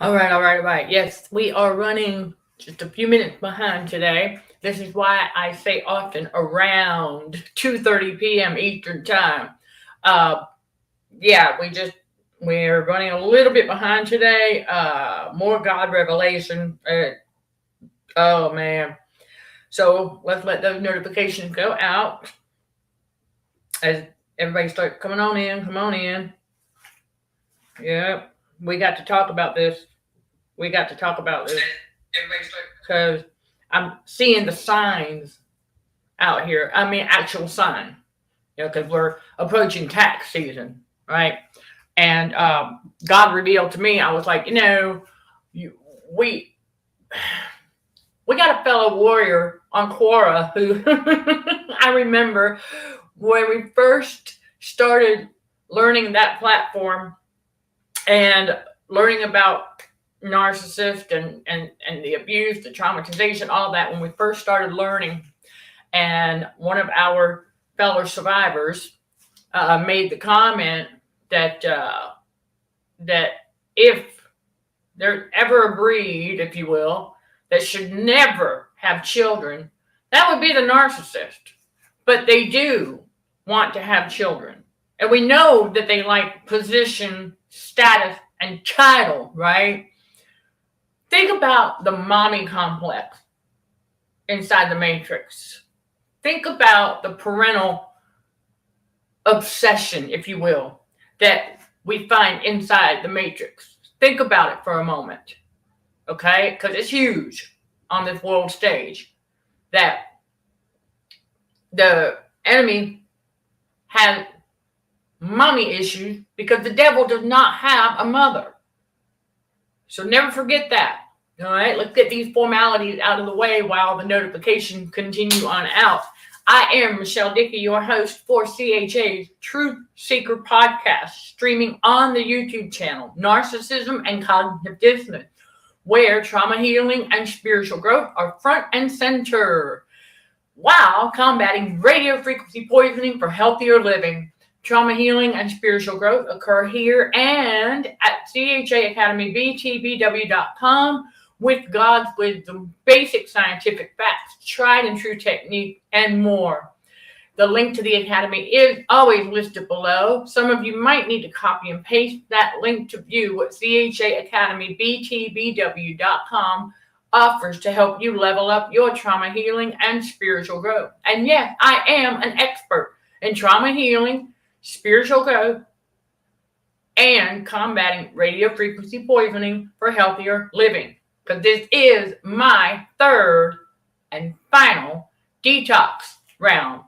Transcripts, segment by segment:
All right, all right, all right. Yes, we are running just a few minutes behind today. This is why I say often around 2:30 p.m. Eastern time. Uh, yeah, we're running a little bit behind today. More God revelation. Oh man. So let's let those notifications go out as everybody starts coming on in. Come on in. Yep. We got to talk about this. We got to talk about this because I'm seeing the signs out here. I mean, actual sign. Because we're approaching tax season, right? And God revealed to me, I was like, you, we we got a fellow warrior on Quora who I remember when we first started learning that platform and learning about narcissist and the abuse, the traumatization, all that when we first started learning. And one of our fellow survivors made the comment that that if there's ever a breed, if you will, that should never have children, that would be the narcissist. But they do want to have children. And we know that they like position, status, and title, right? Think about the mommy complex inside the matrix. Think about the parental obsession, if you will, that we find inside the matrix. Think about it for a moment, okay? Because it's huge on this world stage that the enemy has mommy issues because the devil does not have a mother. So never forget that. All right, let's get these formalities out of the way while the notifications continue on out. I am Michelle Dickey, your host for CHA's Truth Seeker podcast, streaming on the YouTube channel, Narcissism and Cognitive Dissonance, where trauma healing and spiritual growth are front and center, while combating radio frequency poisoning for healthier living. Trauma healing and spiritual growth occur here and at CHAAcademyBTBW.com with God's wisdom, basic scientific facts, tried and true technique, and more. The link to the Academy is always listed below. Some of you might need to copy and paste that link to view what CHAAcademyBTBW.com offers to help you level up your trauma healing and spiritual growth. And yes, I am an expert in trauma healing, spiritual growth, and combating radio frequency poisoning for healthier living. Because this is my third and final detox round.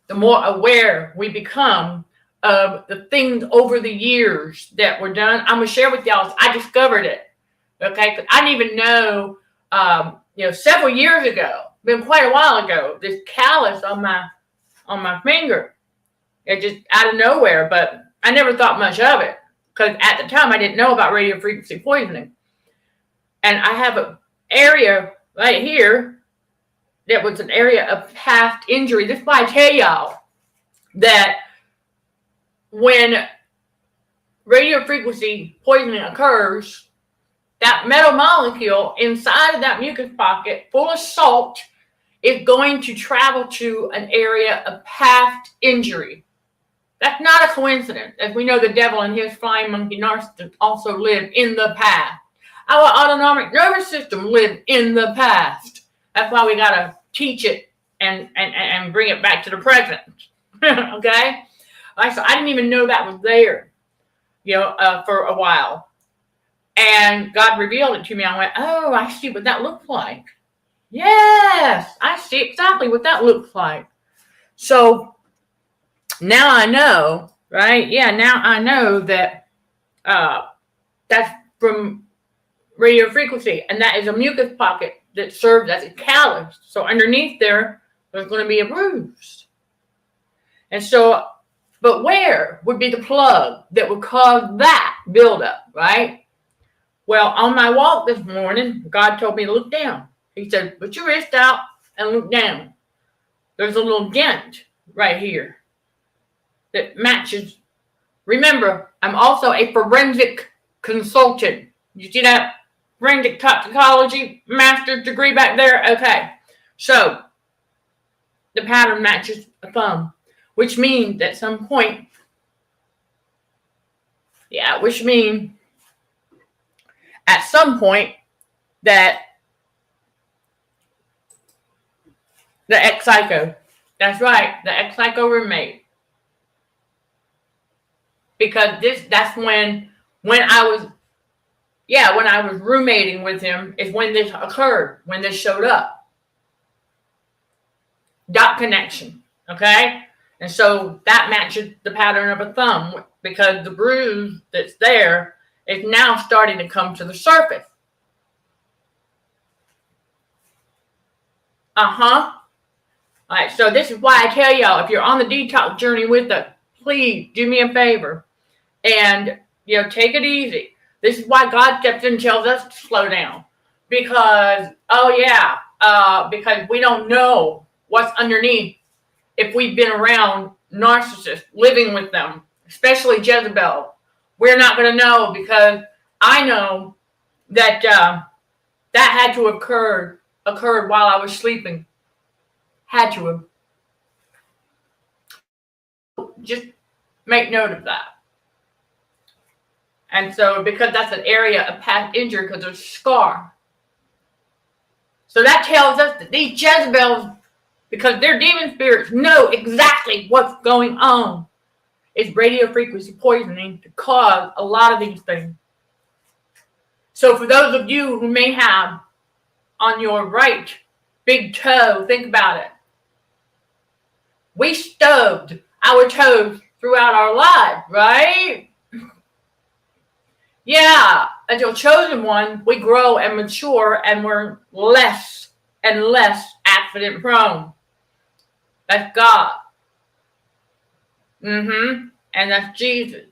The more aware we become of the things over the years that were done, I'm going to share with y'all. I discovered it. Okay? Because I didn't even know, several years ago, been quite a while ago, this callus on my finger. It just out of nowhere, but I never thought much of it because at the time I didn't know about radio frequency poisoning. And I have an area right here that was an area of past injury. This is why I tell y'all that when radio frequency poisoning occurs, that metal molecule inside of that mucus pocket full of salt is going to travel to an area of past injury. That's not a coincidence, as we know the devil and his flying monkey narcissists also live in the past. Our autonomic nervous system lived in the past. That's why we got to teach it and bring it back to the present. Okay? So I didn't even know that was there, for a while. And God revealed it to me. I went, oh, I see what that looks like. Yes, I see exactly what that looks like. So now I know, right? Yeah, now I know that that's from radio frequency, and that is a mucus pocket that serves as a callus. So underneath there's going to be a bruise. And so, but where would be the plug that would cause that buildup, right? Well, on my walk this morning, God told me to look down. He said, put your wrist out and look down. There's a little dent right here that matches. Remember, I'm also a forensic consultant. You see that forensic toxicology master's degree back there? Okay. So the pattern matches a thumb, which means at some point, which means at some point that the ex-psycho, that's right, the ex-psycho roommate, because that's when I was roommating with him is when this occurred, when this showed up. Dot connection, okay? And so that matches the pattern of a thumb because the bruise that's there is now starting to come to the surface. All right, so this is why I tell y'all, if you're on the detox journey with us, please do me a favor and, take it easy. This is why God steps in and tells us to slow down. Because, because we don't know what's underneath if we've been around narcissists, living with them, especially Jezebel. We're not going to know because I know that that had to have occurred while I was sleeping. Had to have. Just make note of that. And so, because that's an area of past injury, because there's a scar. So that tells us that these Jezebels, because their demon spirits know exactly what's going on. It's radio frequency poisoning to cause a lot of these things. So for those of you who may have on your right big toe, think about it. We stubbed our toes throughout our lives, right? Yeah, until chosen one, we grow and mature and we're less and less accident prone. That's God. And that's Jesus.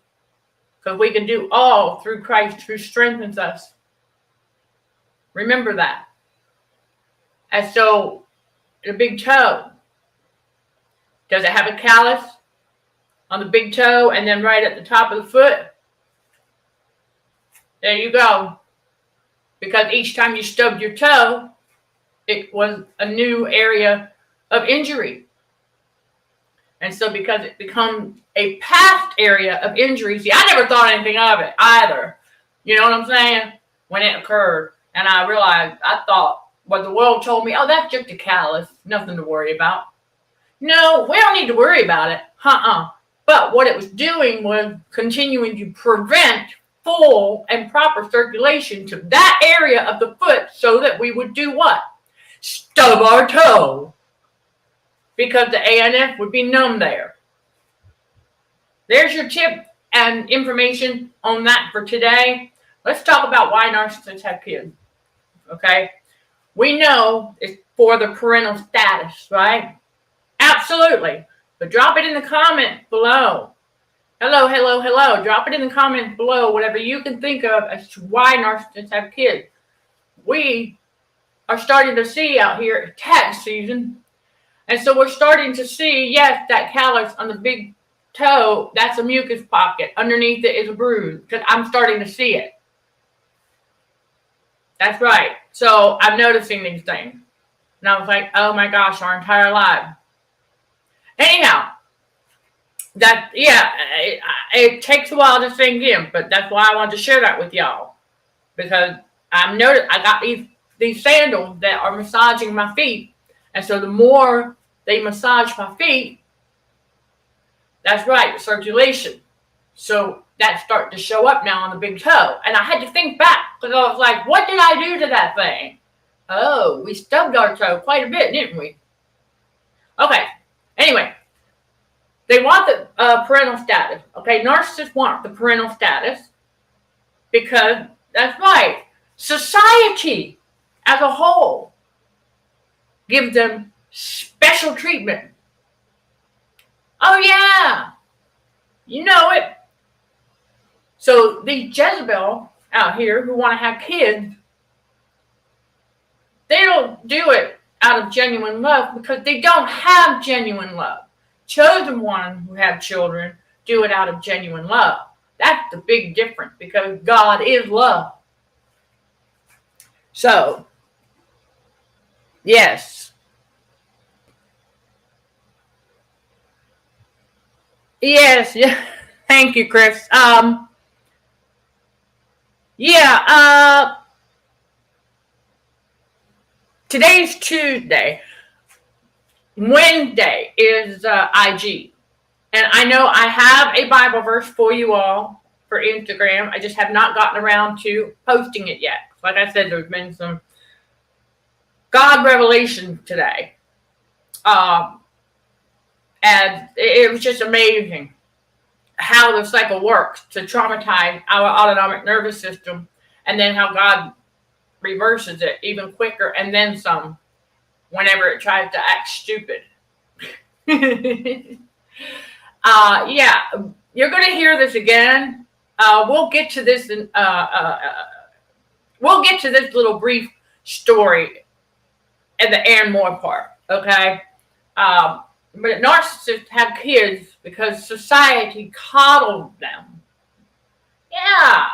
Because we can do all through Christ who strengthens us. Remember that. And so, the big toe. Does it have a callus on the big toe and then right at the top of the foot? There you go. Because each time you stubbed your toe, it was a new area of injury. And so because it becomes a past area of injury, see, I never thought anything of it either. You know what I'm saying? When it occurred. And I realized, I thought what the world told me, oh, that's just a callus. Nothing to worry about. No, we don't need to worry about it. But what it was doing was continuing to prevent full and proper circulation to that area of the foot so that we would do what? Stub our toe. Because the ANF would be numb there. There's your tip and information on that for today. Let's talk about why narcissists have kids. Okay? We know it's for the parental status, right? Absolutely. But drop it in the comments below. Hello. Drop it in the comments below, whatever you can think of as to why narcissists have kids. We are starting to see out here tax season. And so we're starting to see, yes, that callus on the big toe, that's a mucus pocket. Underneath it is a bruise, because I'm starting to see it. That's right. So I'm noticing these things. And I was like, oh my gosh, our entire life. Anyhow, it takes a while to sink in, but that's why I wanted to share that with y'all. Because I got these sandals that are massaging my feet. And so the more they massage my feet, that's right, circulation. So that's starting to show up now on the big toe. And I had to think back because I was like, what did I do to that thing? Oh, we stubbed our toe quite a bit, didn't we? Okay. Anyway, they want the parental status. Okay, narcissists want the parental status because that's right. Society as a whole gives them special treatment. Oh yeah, you know it. So these Jezebel out here who want to have kids, they don't do it out of genuine love because they don't have genuine love. Chosen ones who have children do it out of genuine love. That's the big difference because God is love. So, yes. Yes, yeah. Thank you, Chris. Yeah, today's Tuesday. Wednesday is IG. And I know I have a Bible verse for you all for Instagram. I just have not gotten around to posting it yet. Like I said, there's been some God revelation today. And it was just amazing how the cycle works to traumatize our autonomic nervous system, and then how God reverses it even quicker and then some whenever it tries to act stupid. Yeah, you're going to hear this again. We'll get to this we'll get to this little brief story at the and more part, okay? But narcissists have kids because society coddled them. Yeah.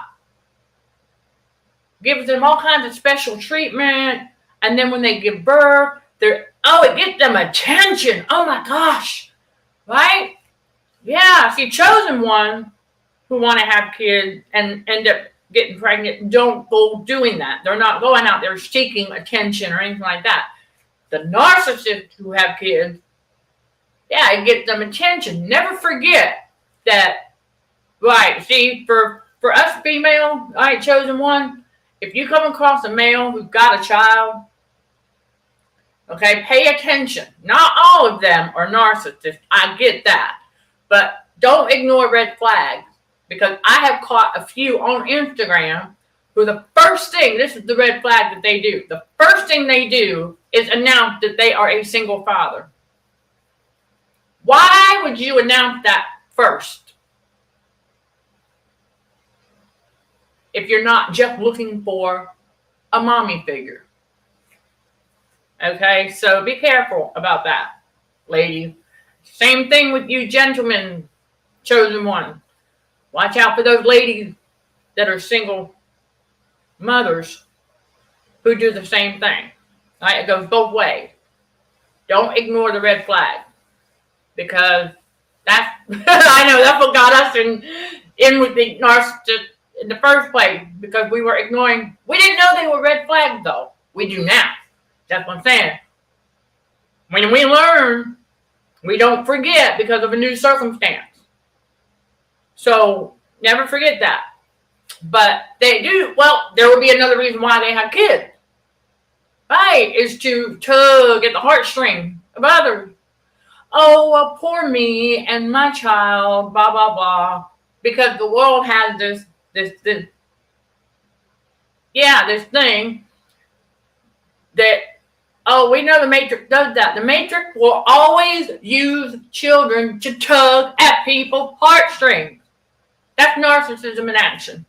Gives them all kinds of special treatment. And then when they give birth, it gets them attention. Oh my gosh. Right? Yeah. See, chosen one who want to have kids and end up getting pregnant don't go doing that. They're not going out there seeking attention or anything like that. The narcissists who have kids, yeah, it gets them attention. Never forget that, right, see, for us female, all right, chosen one, if you come across a male who's got a child, okay, pay attention. Not all of them are narcissists. I get that. But don't ignore red flags, because I have caught a few on Instagram who the first thing, this is the red flag that they do, the first thing they do is announce that they are a single father. Why would you announce that first if you're not just looking for a mommy figure? Okay, so be careful about that, lady. Same thing with you gentlemen, chosen one. Watch out for those ladies that are single mothers who do the same thing. All right, it goes both ways. Don't ignore the red flag, because that's I know that's what got us in with the narcissist in the first place, because we were ignoring. We didn't know they were red flags, though. We do now. That's what I'm saying. When we learn, we don't forget because of a new circumstance. So never forget that. But they do. Well, there will be another reason why they have kids. Right, is to tug at the heartstring of others. Oh, well, poor me and my child, blah, blah, blah. Because the world has this thing that, oh, we know the Matrix does that. The Matrix will always use children to tug at people's heartstrings. That's narcissism in action.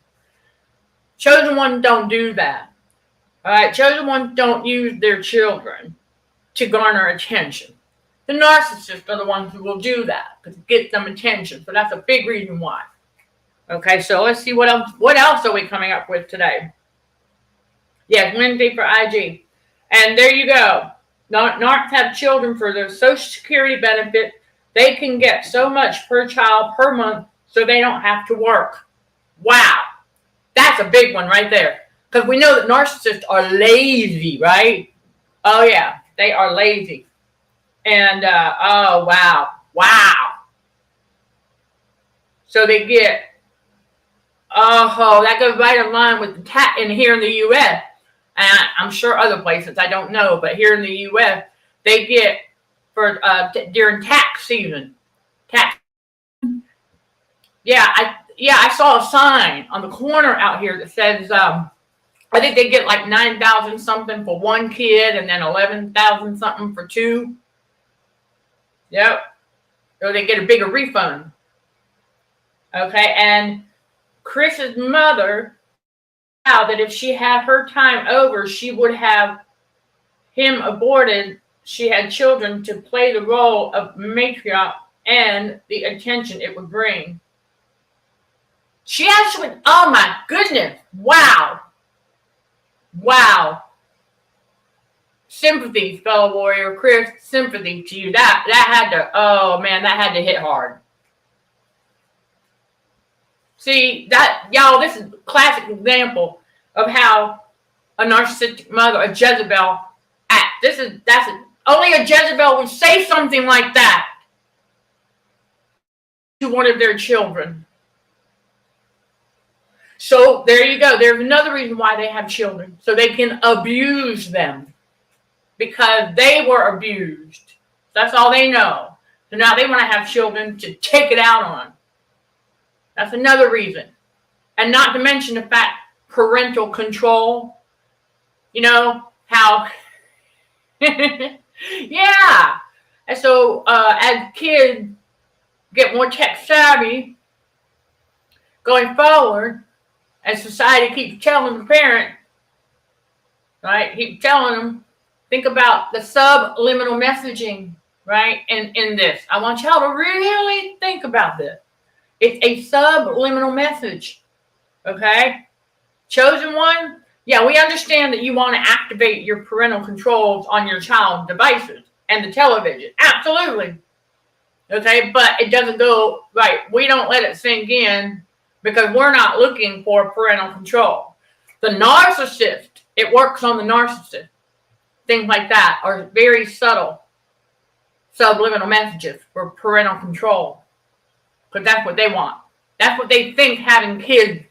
Chosen ones don't do that. All right, chosen ones don't use their children to garner attention. The narcissists are the ones who will do that because it gets them attention. So that's a big reason why. Okay, so let's see what else. What else are we coming up with today? Yes, Wednesday for IG. And there you go. Narcs have children for their Social Security benefit. They can get so much per child per month so they don't have to work. Wow. That's a big one right there. Because we know that narcissists are lazy, right? Oh, yeah. They are lazy. And, oh, wow. Wow. So they get, that goes right in line with the tax in here in the U.S. And I'm sure other places, I don't know. But here in the U.S., they get, for during tax season. I saw a sign on the corner out here that says, I think they get like 9,000 something for one kid and then 11,000 something for two. Yep. So they get a bigger refund. Okay. And Chris's mother vowed that if she had her time over, she would have him aborted. She had children to play the role of matriarch and the attention it would bring. She actually, oh my goodness. Wow. sympathy, fellow warrior Chris, sympathy to you. That had to, oh man, that had to hit hard. See, that, y'all, this is a classic example of how a narcissistic mother, a Jezebel, acts. Only a Jezebel would say something like that to one of their children. So there you go. There's another reason why they have children. So they can abuse them. Because they were abused. That's all they know. So now they want to have children to take it out on. That's another reason. And not to mention the fact, parental control. You know, how... yeah. And so as kids get more tech savvy, going forward, and society keeps telling the parent, right, keep telling them, think about the subliminal messaging, right, in this. I want y'all to really think about this. It's a subliminal message, okay? Chosen one, yeah, we understand that you want to activate your parental controls on your child's devices and the television. Absolutely. Okay, but it doesn't go, right, we don't let it sink in because we're not looking for parental control. The narcissist, it works on the narcissist. Things like that are very subtle subliminal messages for parental control. Because that's what they want. That's what they think having kids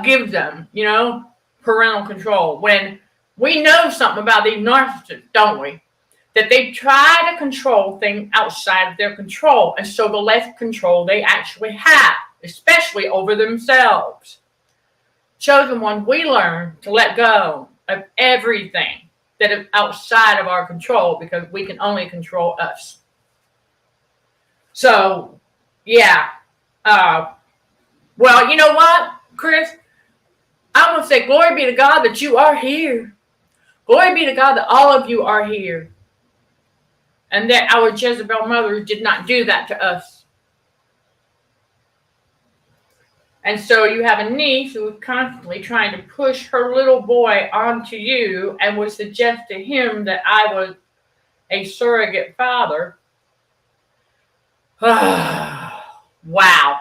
gives them, you know, parental control. When we know something about these narcissists, don't we? That they try to control things outside of their control. And so the less control they actually have, especially over themselves. Chosen one, we learn to let go of everything that is outside of our control because we can only control us. So, yeah. Well, you know what, Chris? I'm going to say, glory be to God that you are here. Glory be to God that all of you are here. And that our Jezebel mothers did not do that to us. And so you have a niece who is constantly trying to push her little boy onto you and would suggest to him that I was a surrogate father. Wow.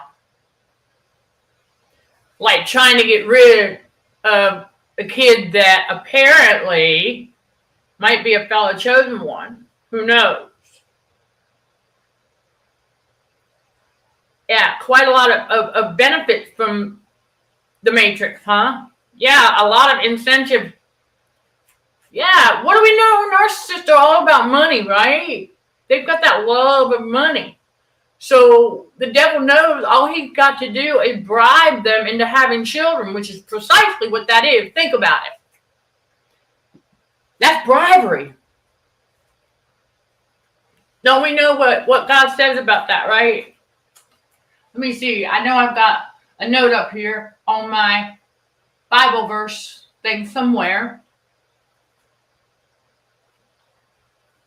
Like trying to get rid of a kid that apparently might be a fellow chosen one. Who knows? Yeah, quite a lot of benefits from the Matrix, huh? Yeah, a lot of incentive. Yeah, what do we know? Narcissists are all about money, right? They've got that love of money. So the devil knows all he's got to do is bribe them into having children, which is precisely what that is. Think about it. That's bribery. Don't we know what God says about that, right? Let me see. I know I've got a note up here on my Bible verse thing somewhere.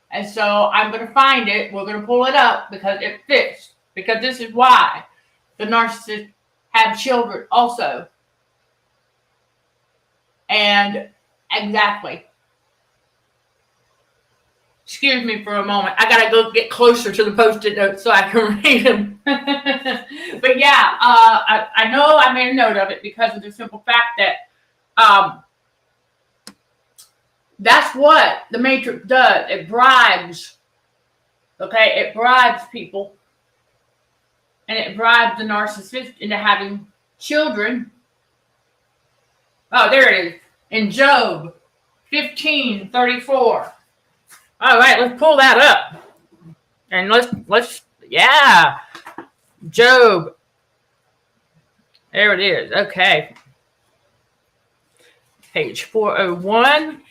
And so I'm going to find it. We're going to pull it up because it fits. Because this is why the narcissists have children also. And exactly. Excuse me for a moment. I got to go get closer to the Post-it notes so I can read them. But yeah, I know I made a note of it because of the simple fact that that's what the Matrix does. It bribes. Okay? It bribes people. And it bribes the narcissist into having children. Oh, there it is. In Job 15:34. All right, let's pull that up. And let's yeah. Job. There it is. Okay. Page 401.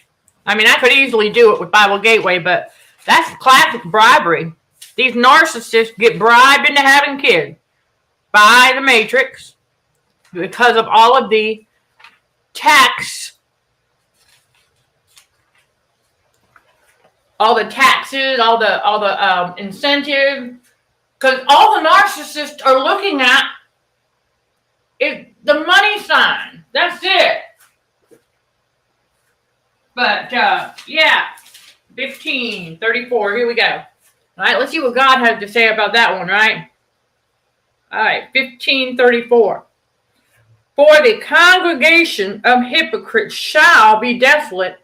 I mean, I could easily do it with Bible Gateway, but that's classic bribery. These narcissists get bribed into having kids by the Matrix because of all of the taxes, all the incentive, because all the narcissists are looking at is the money sign. That's it. But But, 1534. Here we go. All right, let's see what God has to say about that one, right? All right, 1534. For the congregation of hypocrites shall be desolate,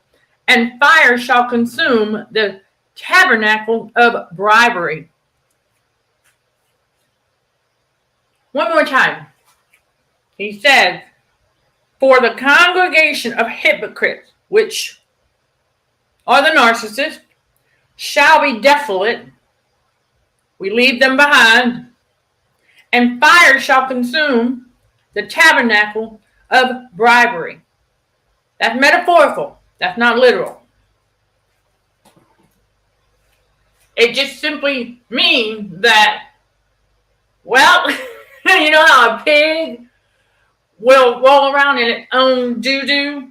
and fire shall consume the tabernacle of bribery. One more time. He says, for the congregation of hypocrites, which are the narcissists, shall be desolate. We leave them behind. And fire shall consume the tabernacle of bribery. That's metaphorical. That's not literal. It just simply means that, well, you know how a pig will roll around in its own doo-doo?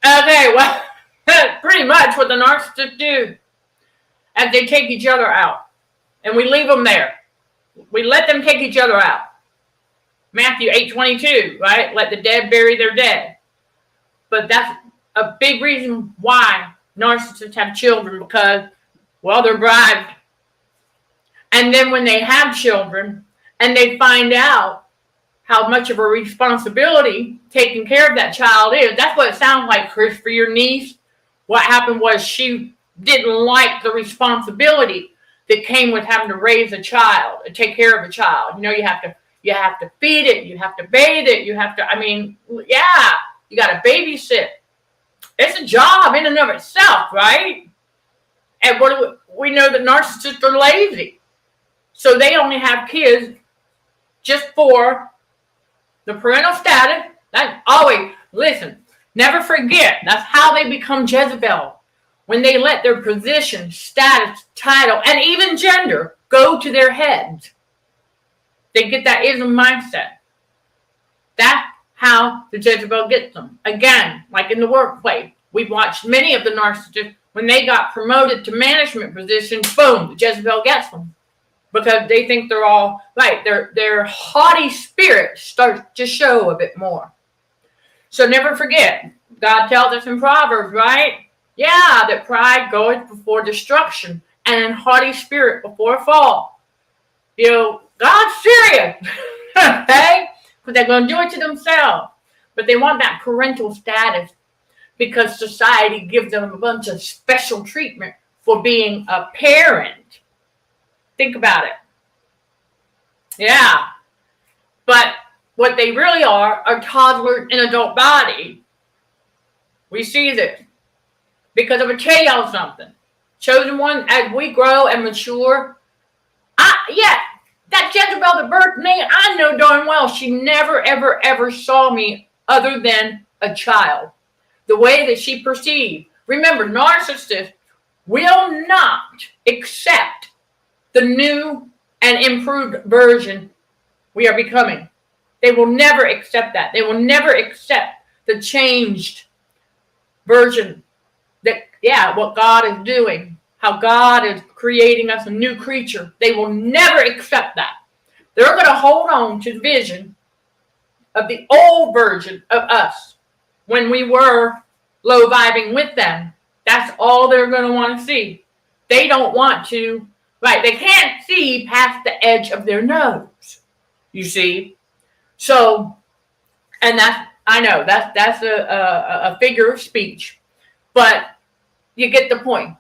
Okay, well, that's pretty much what the narcissists do as they take each other out. And we leave them there. We let them take each other out. Matthew 8:22, right? Let the dead bury their dead. But that's a big reason why narcissists have children, because, well, they're bribed. And then when they have children and they find out how much of a responsibility taking care of that child is, that's what it sounds like, Chris, for your niece. What happened was she didn't like the responsibility that came with having to raise a child and take care of a child. You know, you have to feed it, you have to bathe it, you got to babysit. It's a job in and of itself, right? And we know that narcissists are lazy. So they only have kids just for the parental status. That's always, listen, never forget, that's how they become Jezebel. When they let their position, status, title, and even gender go to their heads. They get that ism mindset. That's how the Jezebel gets them. Again, like in the workplace, we've watched many of the narcissists, when they got promoted to management positions, boom, the Jezebel gets them. Because they think they're all right. Their haughty spirit starts to show a bit more. So never forget, God tells us in Proverbs, right? Yeah, that pride goeth before destruction, and haughty spirit before fall. You know, God's serious, okay? Because they're going to do it to themselves. But they want that parental status because society gives them a bunch of special treatment for being a parent. Think about it. Yeah. But what they really are toddlers in adult body. We see this. Because I'm going to tell y'all something. Chosen one, as we grow and mature, that Jezebel that birthed me, I know darn well she never, ever, ever saw me other than a child. The way that she perceived. Remember, narcissists will not accept the new and improved version we are becoming. They will never accept that. They will never accept the changed version. What God is doing, how God is creating us a new creature. They will never accept that. They're going to hold on to the vision of the old version of us when we were low vibing with them. That's all they're going to want to see. They don't want to, right? They can't see past the edge of their nose, you see. So, and that's a figure of speech, but you get the point.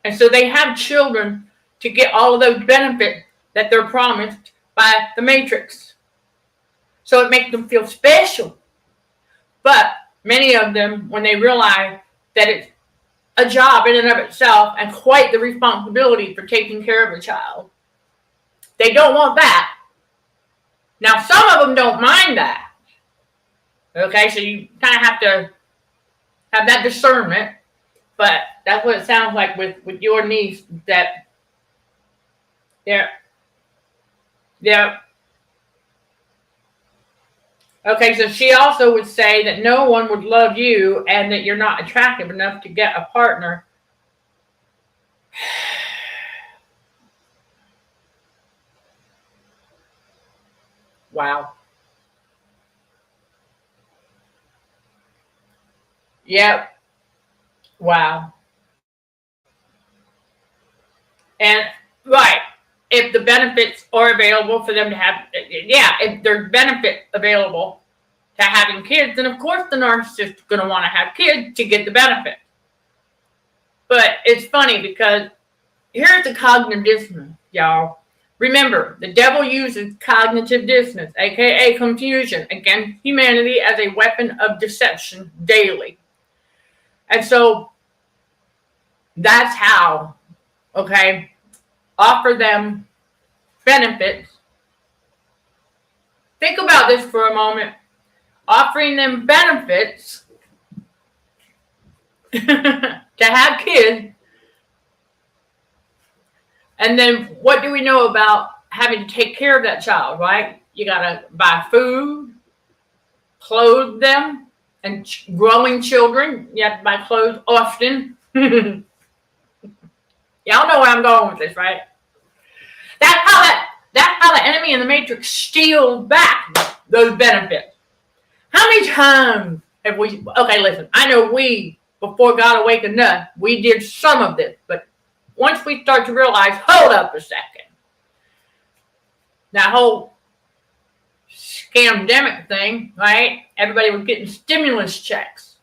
And so they have children to get all of those benefits that they're promised by the Matrix. So it makes them feel special. But many of them, when they realize that it's a job in and of itself and quite the responsibility for taking care of a child, they don't want that. Now, some of them don't mind that. Okay, so you kind of have to have that discernment. But that's what it sounds like with your niece, that yeah. Okay, so she also would say that no one would love you and that you're not attractive enough to get a partner. Wow. Yep. Wow. And right, if the benefits are available for them to have, if there's benefit available to having kids, then of course the narcissist is going to want to have kids to get the benefit. But it's funny because here's the cognitive dissonance, y'all. Remember, the devil uses cognitive dissonance, aka confusion, against humanity as a weapon of deception daily. And so that's how, okay, offer them benefits. Think about this for a moment. Offering them benefits to have kids. And then what do we know about having to take care of that child, right? You got to buy food, clothe them, and growing children, you have to buy clothes often. Y'all know where I'm going with this, right? That's how the enemy in the matrix steals back those benefits. How many times have we, okay, listen, I know we, before God awakened us, we did some of this, but once we start to realize, hold up a second, that whole scamdemic thing, right? Everybody was getting stimulus checks.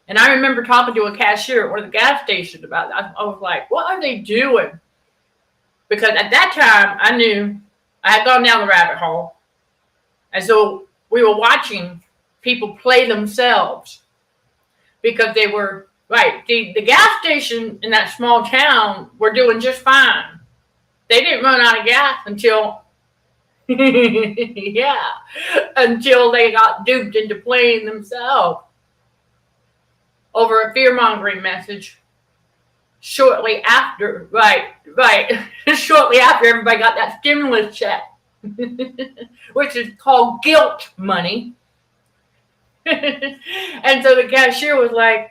And I remember talking to a cashier at one of the gas stations about that. I was like, what are they doing? Because at that time, I knew I had gone down the rabbit hole. And so we were watching people play themselves because they were, right, the gas station in that small town were doing just fine. They didn't run out of gas until, until they got duped into playing themselves over a fear-mongering message. Shortly after, shortly after everybody got that stimulus check, which is called guilt money. And so the cashier was like,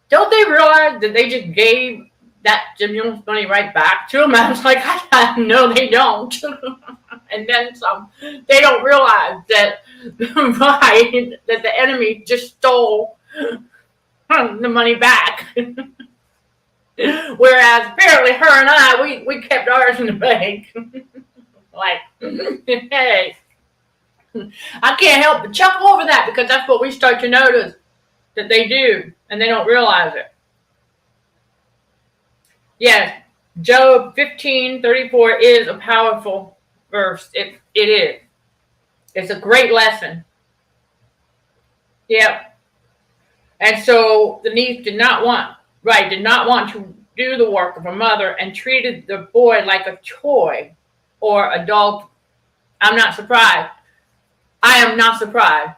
don't they realize that they just gave that stimulus money right back to them? I was like, no, they don't. And then some. They don't realize that, that the enemy just stole the money back. Whereas apparently her and I, we kept ours in the bank. Like, hey, I can't help but chuckle over that because that's what we start to notice that they do, and they don't realize it. Yes, Job 15:34 is a powerful verse. It is. It's a great lesson. Yep. And so the niece did not want to do the work of her mother and treated the boy like a toy or a doll. I'm not surprised. I am not surprised.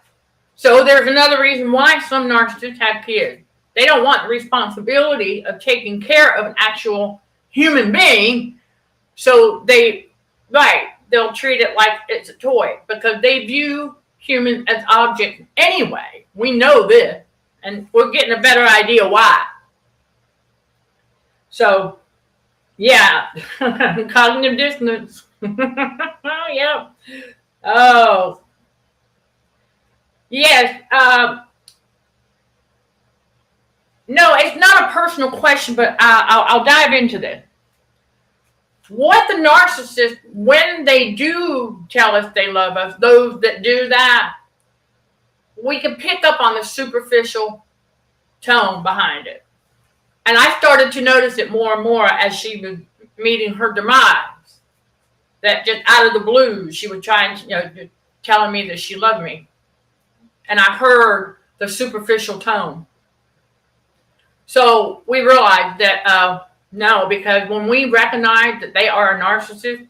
So there's another reason why some narcissists have kids. They don't want the responsibility of taking care of an actual human being. So they'll treat it like it's a toy because they view humans as objects anyway. We know this, and we're getting a better idea why. So, yeah, cognitive dissonance. Yeah. Oh, yes. No, it's not a personal question, but I'll dive into this. What the narcissist, when they do tell us they love us, those that do that, we can pick up on the superficial tone behind it. And I started to notice it more and more as she was meeting her demise. That just out of the blue, she was trying to, telling me that she loved me. And I heard the superficial tone. So we realized that, no, because when we recognize that they are a narcissist,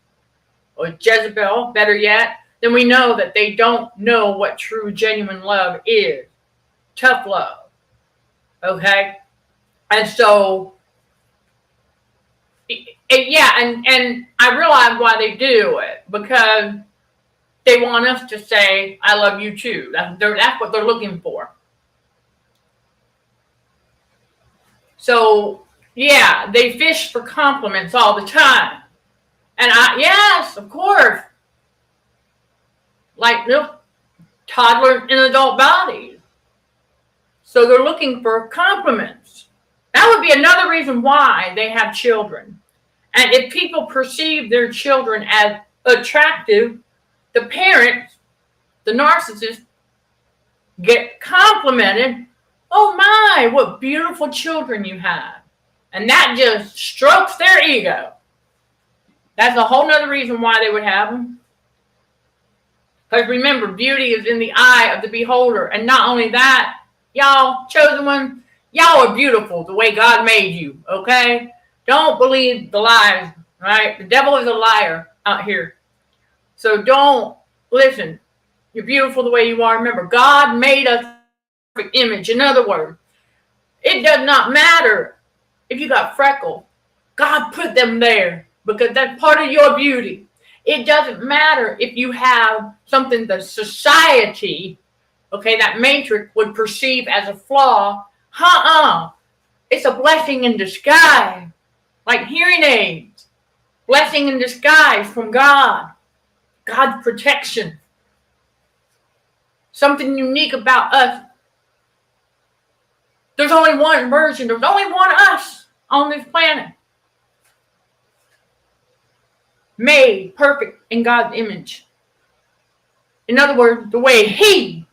or Jezebel, better yet, then we know that they don't know what true, genuine love is. Tough love. Okay? And so, and I realize why they do it, because they want us to say, I love you too. That's what they're looking for. So, yeah, they fish for compliments all the time. And yes, of course. Like toddlers in adult bodies. So they're looking for compliments. That would be another reason why they have children. And if people perceive their children as attractive, the parents, the narcissists, get complimented. Oh my, what beautiful children you have. And that just strokes their ego. That's a whole nother reason why they would have them. Because remember, beauty is in the eye of the beholder. And not only that, y'all, chosen one, y'all are beautiful the way God made you, okay? Don't believe the lies, right? The devil is a liar out here. So don't listen. You're beautiful the way you are. Remember, God made us perfect image. In other words, it does not matter if you got freckles. God put them there because that's part of your beauty. It doesn't matter if you have something that society, okay, that matrix would perceive as a flaw. It's a blessing in disguise. Like hearing aids. Blessing in disguise from God. God's protection. Something unique about us. There's only one version. There's only one us on this planet. Made perfect in God's image. In other words, the way He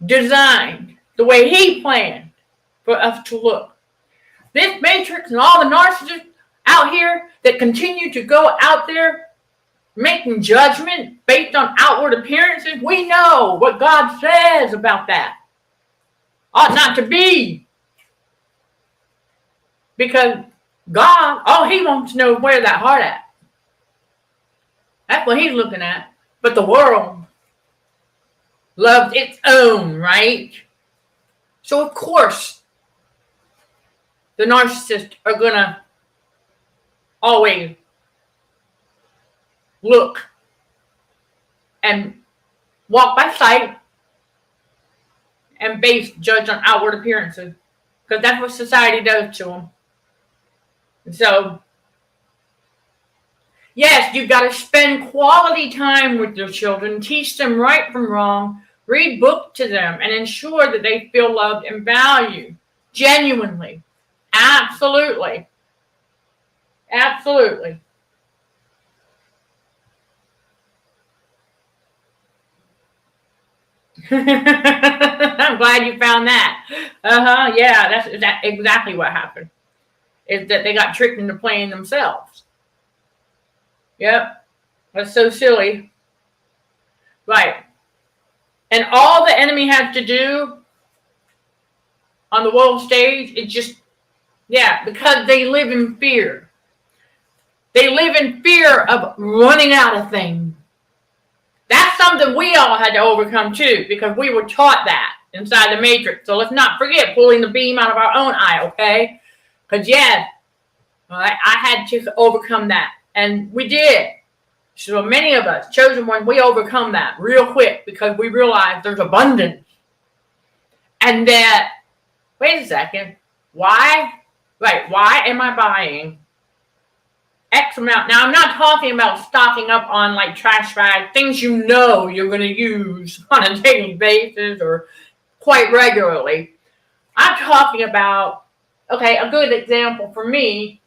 designed, the way He planned for us to look. This matrix and all the narcissists out here that continue to go out there making judgment based on outward appearances, we know what God says about that. Ought not to be. Because God, all He wants to know is where that heart at. That's what He's looking at. But the world loves its own, right? So of course, the narcissists are going to always look and walk by sight and base judge on outward appearances. Because that's what society does to them. So, yes, you've got to spend quality time with your children, teach them right from wrong, read books to them, and ensure that they feel loved and valued. Genuinely. Absolutely. Absolutely. I'm glad you found that. Yeah, that's exactly what happened. Is that they got tricked into playing themselves. Yep. That's so silly. Right. And all the enemy has to do on the world stage is just, because they live in fear. They live in fear of running out of things. That's something we all had to overcome too, because we were taught that inside the matrix. So let's not forget pulling the beam out of our own eye, okay? Because I had to overcome that. And we did. So many of us, chosen ones, we overcome that real quick because we realize there's abundance. And that, wait a second, why? Right, why am I buying X amount? Now, I'm not talking about stocking up on like trash bags, things you know you're going to use on a daily basis or quite regularly. I'm talking about, okay, a good example for me,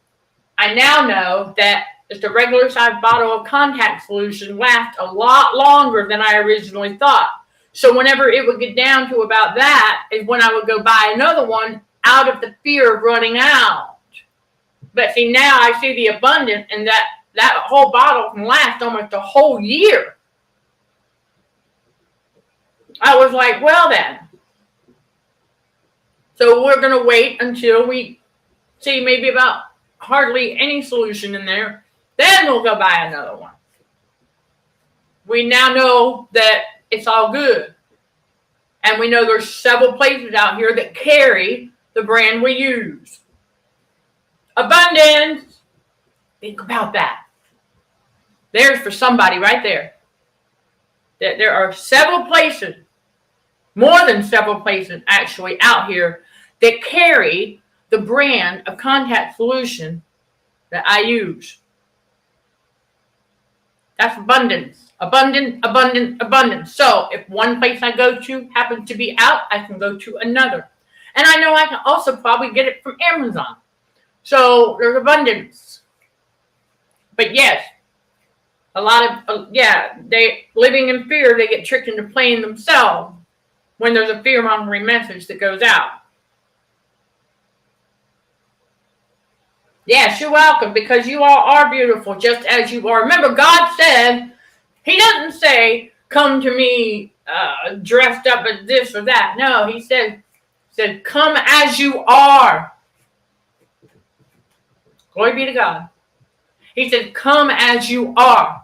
I now know that just a regular sized bottle of contact solution lasts a lot longer than I originally thought. So whenever it would get down to about that is when I would go buy another one out of the fear of running out. But see, now I see the abundance and that whole bottle can last almost a whole year. I was like, well then. So we're going to wait until we see maybe about hardly any solution in there. Then we'll go buy another one. We now know that it's all good. And we know there's several places out here that carry the brand we use. Abundance. Think about that. There's for somebody right there. That there are several places, more than several places actually out here that carry the brand of contact solution that I use. That's abundance. Abundant, abundant, abundant. So if one place I go to happens to be out, I can go to another. And I know I can also probably get it from Amazon. So there's abundance. But yes, a lot of, they living in fear, they get tricked into playing themselves when there's a fear-mongering message that goes out. Yes, you're welcome, because you all are beautiful just as you are. Remember, God said, he doesn't say, come to me dressed up as this or that. No, he said, come as you are. Glory be to God. He said, come as you are.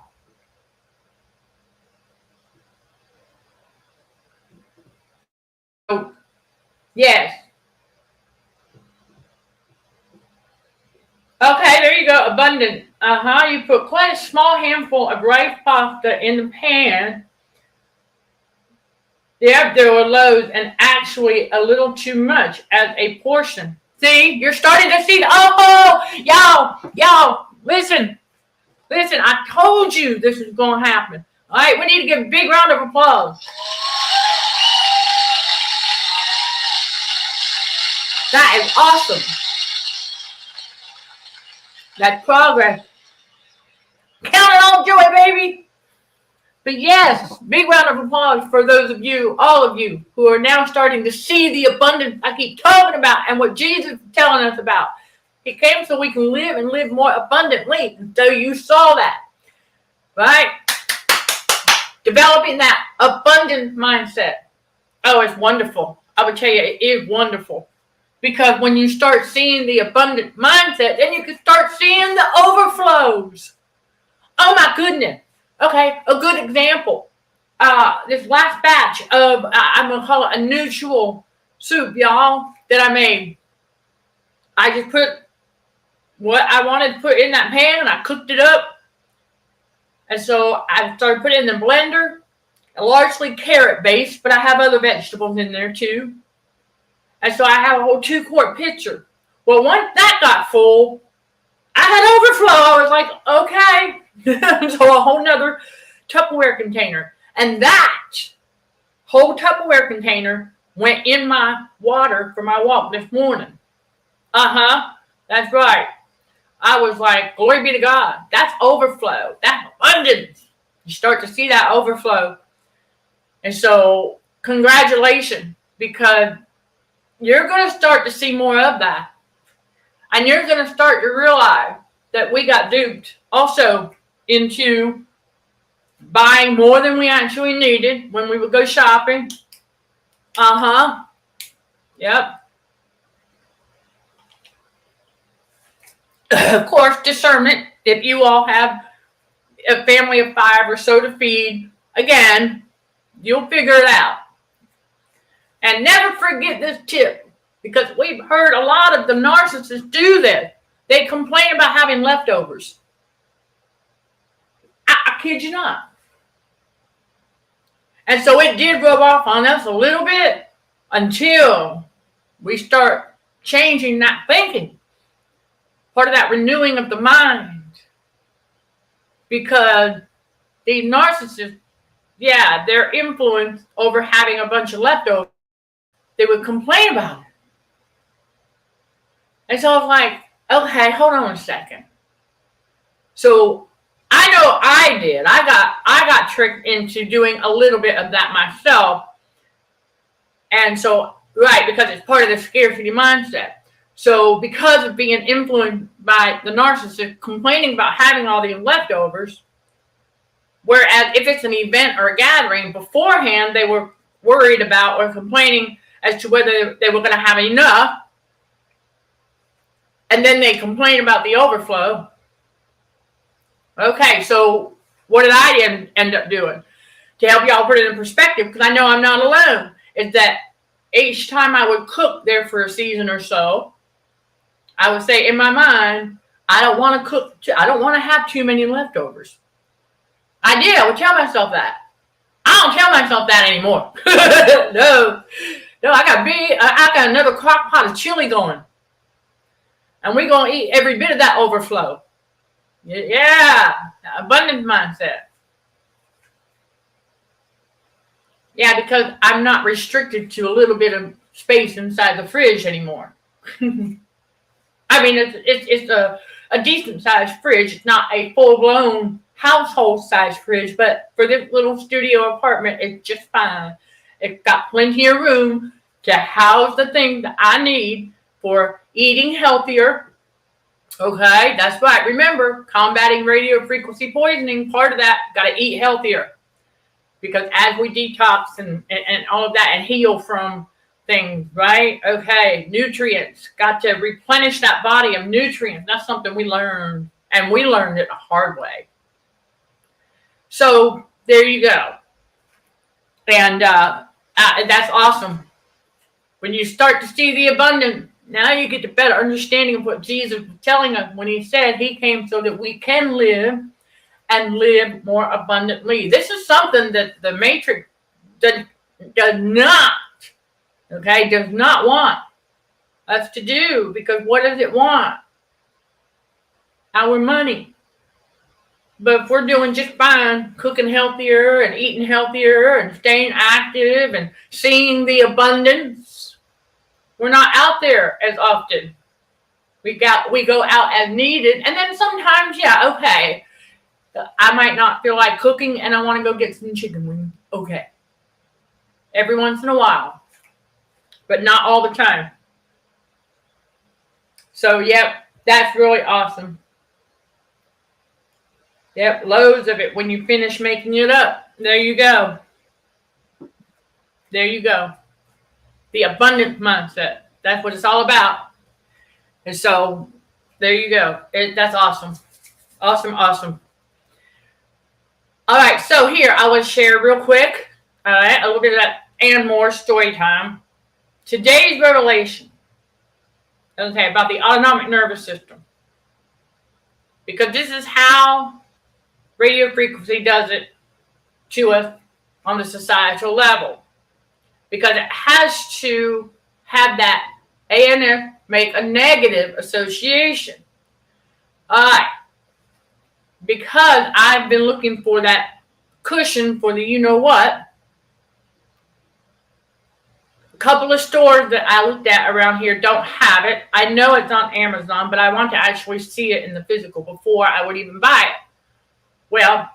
So, yes. Okay, there you go. Abundant. You put quite a small handful of rice pasta in the pan. Yep, there were loads, and actually a little too much as a portion. See, you're starting to see. Y'all, listen. I told you this is going to happen. All right, we need to give a big round of applause. That is awesome. That's progress. Count it all joy, baby. But yes, big round of applause for those of you, all of you, who are now starting to see the abundance I keep talking about and what Jesus is telling us about. He came so we can live and live more abundantly. And so you saw that, right? Developing that abundant mindset. Oh, it's wonderful. I would tell you, it is wonderful. Because when you start seeing the abundant mindset, then you can start seeing the overflows. Oh my goodness. Okay, a good example. This last batch of, I'm going to call it a neutral soup, y'all, that I made. I just put what I wanted to put in that pan, and I cooked it up. And so I started putting it in the blender, largely carrot-based, but I have other vegetables in there too. And so I have a whole 2-quart pitcher. Well, once that got full, I had overflow. I was like, okay. So a whole nother Tupperware container. And that whole Tupperware container went in my water for my walk this morning. That's right. I was like, glory be to God. That's overflow. That's abundance. You start to see that overflow. And so, congratulations, because you're going to start to see more of that. And you're going to start to realize that we got duped also into buying more than we actually needed when we would go shopping. Yep. Of course, discernment. If you all have a family of 5 or so to feed, again, you'll figure it out. And never forget this tip, because we've heard a lot of the narcissists do this. They complain about having leftovers. I kid you not. And so it did rub off on us a little bit until we start changing that thinking. Part of that renewing of the mind. Because these narcissists, their influence over having a bunch of leftovers, they would complain about it. And so I was like, okay, hold on a second. So I know I did. I got tricked into doing a little bit of that myself. And so, right, because it's part of the scarcity mindset. So because of being influenced by the narcissist complaining about having all these leftovers, whereas if it's an event or a gathering beforehand, they were worried about or complaining as to whether they were going to have enough. And then they complain about the overflow. Okay, so what did I end up doing? To help y'all put it in perspective, because I know I'm not alone, is that each time I would cook there for a season or so, I would say in my mind, I don't want to cook, I don't want to have too many leftovers. I would tell myself that. I don't tell myself that anymore. No, I got another crock pot of chili going. And we're going to eat every bit of that overflow. Yeah, abundance mindset. Yeah, because I'm not restricted to a little bit of space inside the fridge anymore. I mean, it's a decent sized fridge. It's not a full blown household sized fridge, but for this little studio apartment, it's just fine. It's got plenty of room to house the things that I need for eating healthier. Okay, that's right. Remember, combating radio frequency poisoning, part of that, got to eat healthier. Because as we detox and all of that and heal from things, right? Okay, nutrients. Got to replenish that body of nutrients. That's something we learned. And we learned it the hard way. So, there you go. And that's awesome. When you start to see the abundance, now you get a better understanding of what Jesus was telling us when he said he came so that we can live and live more abundantly. This is something that the Matrix does not want us to do, because what does it want? Our money. But if we're doing just fine, cooking healthier and eating healthier and staying active and seeing the abundance, we're not out there as often. We go out as needed, and then sometimes, yeah, okay, I might not feel like cooking and I want to go get some chicken wings. Okay. Every once in a while. But not all the time. So, yep, that's really awesome. Yep, loads of it when you finish making it up. There you go. There you go. The abundance mindset. That's what it's all about. And so, there you go. That's awesome. Awesome. All right, so here I will share real quick, all right, a little bit of that and more story time. Today's revelation, okay, about the autonomic nervous system. Because this is how radio frequency does it to us on the societal level. Because it has to have that ANF make a negative association. All right. Because I've been looking for that cushion for the you-know-what. A couple of stores that I looked at around here don't have it. I know it's on Amazon, but I want to actually see it in the physical before I would even buy it. Well,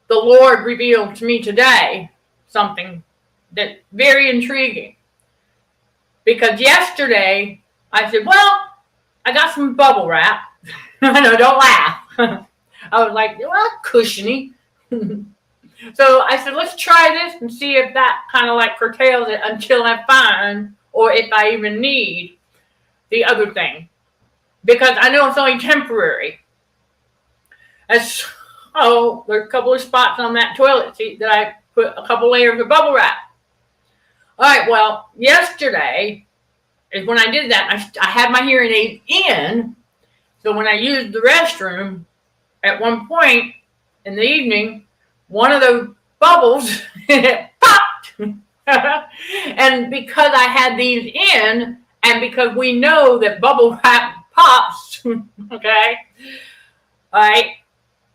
the Lord revealed to me today something that's very intriguing. Because yesterday, I said, well, I got some bubble wrap. No, don't laugh. I was like, well, cushiony. So I said, let's try this and see if that kind of like curtails it until I find, or if I even need the other thing. Because I know it's only temporary. And so there's a couple of spots on that toilet seat that I put a couple layers of bubble wrap. All right, well, yesterday is when I did that. I had my hearing aid in. So when I used the restroom, at one point in the evening, one of those bubbles popped. And because I had these in, and because we know that bubble wrap pops, okay, all right,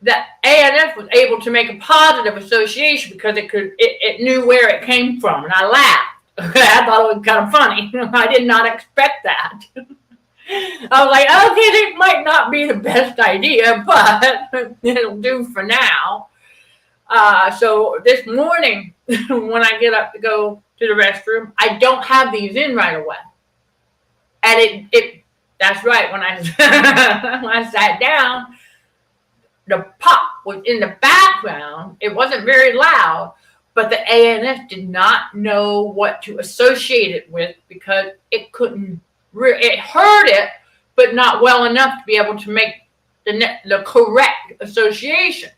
that ANF was able to make a positive association because it knew where it came from, and I laughed. Okay, I thought it was kind of funny. I did not expect that. I was like, okay, this might not be the best idea, but it'll do for now. So this morning, when I get up to go to the restroom, I don't have these in right away. And that's right, when I sat down, the pop was in the background. It wasn't very loud, but the ANF did not know what to associate it with because it couldn't. It heard it, but not well enough to be able to make the correct association.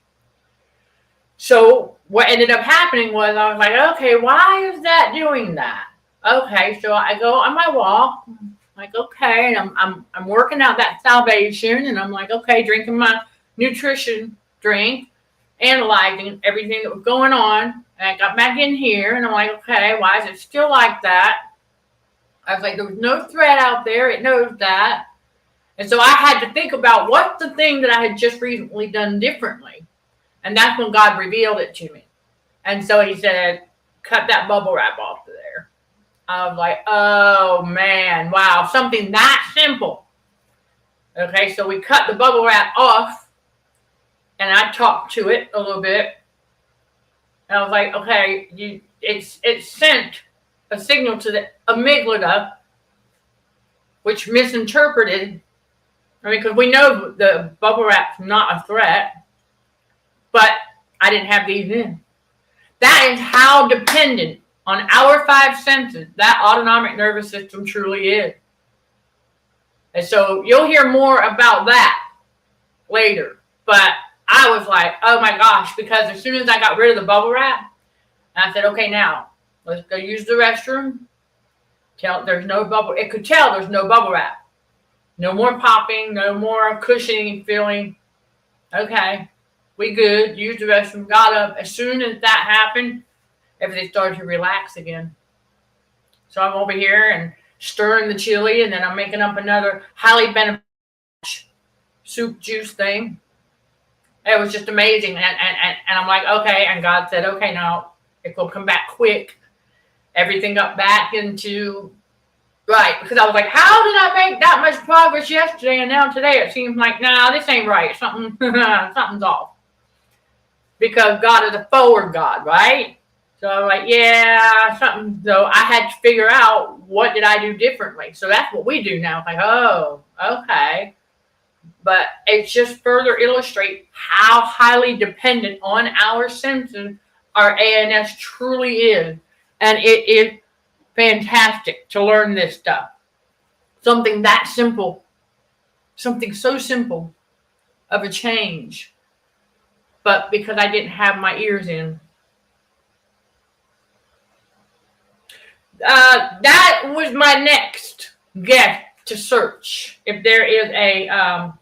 So what ended up happening was I was like, okay, why is that doing that? Okay, so I go on my walk, like, okay, and I'm working out that salvation, and I'm like, okay, drinking my nutrition drink, analyzing everything that was going on, and I got back in here, and I'm like, okay, why is it still like that? I was like, there was no threat out there. It knows that. And so I had to think about what's the thing that I had just recently done differently. And that's when God revealed it to me. And so he said, cut that bubble wrap off of there. I was like, oh man, wow, something that simple. Okay, so we cut the bubble wrap off, and I talked to it a little bit. And I was like, okay, it sent a signal to the amygdala, which misinterpreted. I mean, because we know the bubble wrap's not a threat, but I didn't have these in. That is how dependent on our five senses that autonomic nervous system truly is. And so you'll hear more about that later. But I was like, oh my gosh, because as soon as I got rid of the bubble wrap, I said, okay, now let's go use the restroom. There's no bubble. It could tell there's no bubble wrap. No more popping, no more cushioning feeling. Okay, we good. Use the restroom. Got up. As soon as that happened, everything started to relax again. So I'm over here and stirring the chili, and then I'm making up another highly beneficial soup juice thing. It was just amazing. And I'm like, okay. And God said, okay, now it will come back quick. Everything got back into right. Because I was like, how did I make that much progress yesterday? And now today it seems like, nah, this ain't right. Something's off. Because God is a forward God, right? So I was like, yeah, something. So I had to figure out what did I do differently. So that's what we do now. It's like, oh, okay. But it just further illustrates how highly dependent on our senses our ANS truly is. And it is fantastic to learn this stuff. Something that simple. Something so simple of a change. But because I didn't have my ears in. That was my next guess to search. If there is a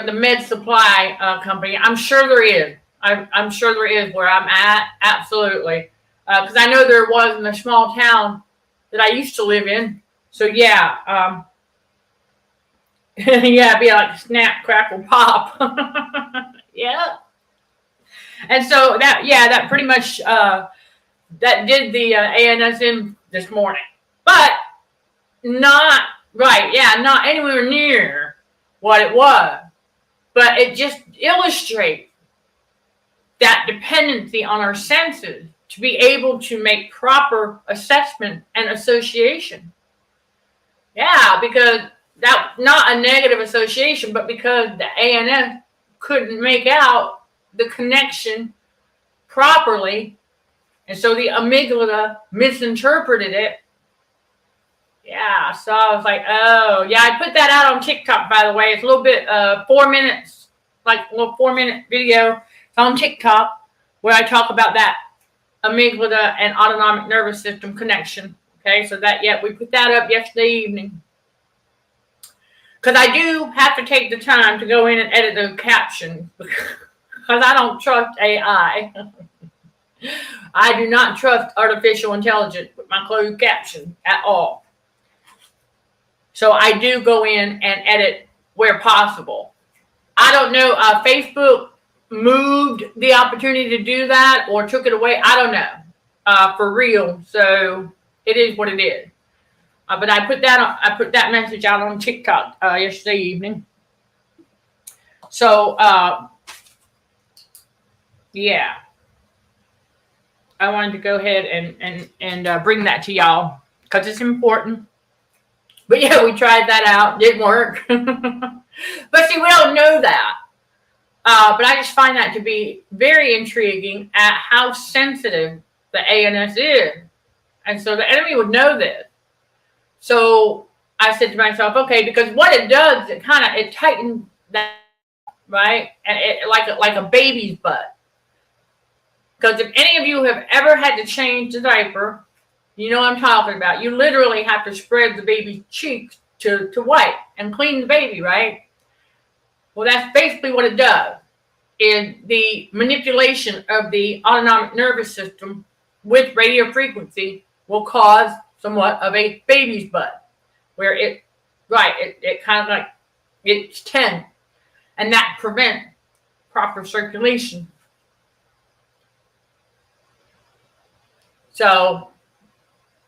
the med supply company. I'm sure there is. I'm sure there is where I'm at. Absolutely. Because I know there was in a small town that I used to live in. So yeah. Yeah, it'd be like snap, crackle, pop. Yeah. And so that pretty much that did the ANSM this morning. But not right, yeah, not anywhere near what it was. But it just illustrates that dependency on our senses to be able to make proper assessment and association. Yeah, because that's not a negative association, but because the ANS couldn't make out the connection properly, and so the amygdala misinterpreted it. Yeah, so I was like, oh, yeah, I put that out on TikTok, by the way. It's a little bit, 4 minutes, like a little 4-minute video. It's on TikTok where I talk about that amygdala and autonomic nervous system connection. Okay, so we put that up yesterday evening. Because I do have to take the time to go in and edit the captions because I don't trust AI. I do not trust artificial intelligence with my closed caption at all. So I do go in and edit where possible. I don't know, Facebook moved the opportunity to do that or took it away. I don't know, for real. So it is what it is. But I put that message out on TikTok yesterday evening. So yeah, I wanted to go ahead and bring that to y'all because it's important. But yeah, we tried that out. Didn't work. But see, we don't know that. But I just find that to be very intriguing at how sensitive the ANS is. And so the enemy would know this. So I said to myself, okay, because what it does, it tightens that, right? And it like a baby's butt. Because if any of you have ever had to change the diaper, you know what I'm talking about. You literally have to spread the baby's cheeks to wipe and clean the baby, right? Well, that's basically what it does. Is the manipulation of the autonomic nervous system with radio frequency will cause somewhat of a baby's butt, where it kind of like it's tense, and that prevents proper circulation. So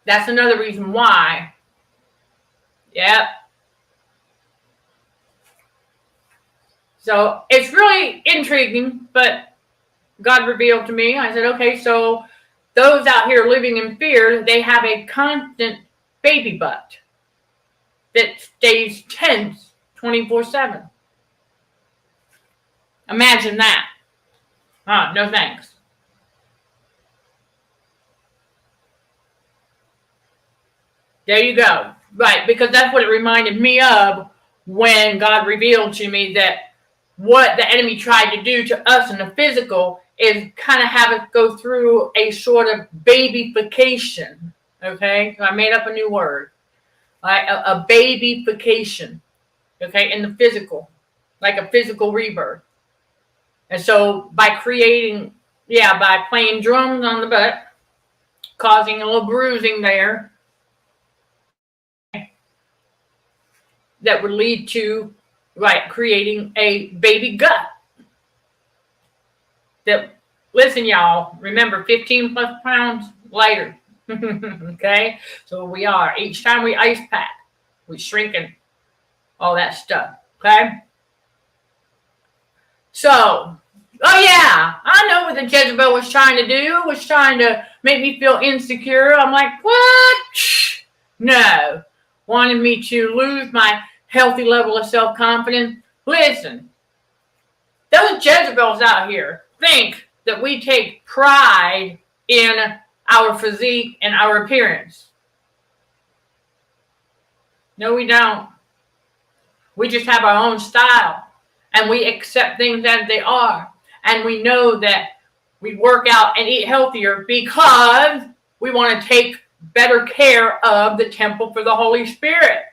that's another reason why. Yep. So it's really intriguing, but God revealed to me. I said, okay, so those out here living in fear, they have a constant baby butt that stays tense 24/7. Imagine that. No thanks. There you go. Right, because that's what it reminded me of when God revealed to me that what the enemy tried to do to us in the physical is kind of have us go through a sort of babyfication. Okay? So I made up a new word. Right? A babyfication. Okay? In the physical. Like a physical rebirth. And so by by playing drums on the butt, causing a little bruising there, that would lead to, creating a baby gut. That, listen, y'all, remember 15 plus pounds lighter. Okay? So we are. Each time we ice pack, we shrinking all that stuff. Okay? So, oh yeah, I know what the Jezebel was trying to do, was trying to make me feel insecure. I'm like, what? No. Wanted me to lose my healthy level of self-confidence. Listen, those Jezebels out here think that we take pride in our physique and our appearance. No, we don't. We just have our own style, and we accept things as they are. And we know that we work out and eat healthier because we want to take better care of the temple for the Holy Spirit.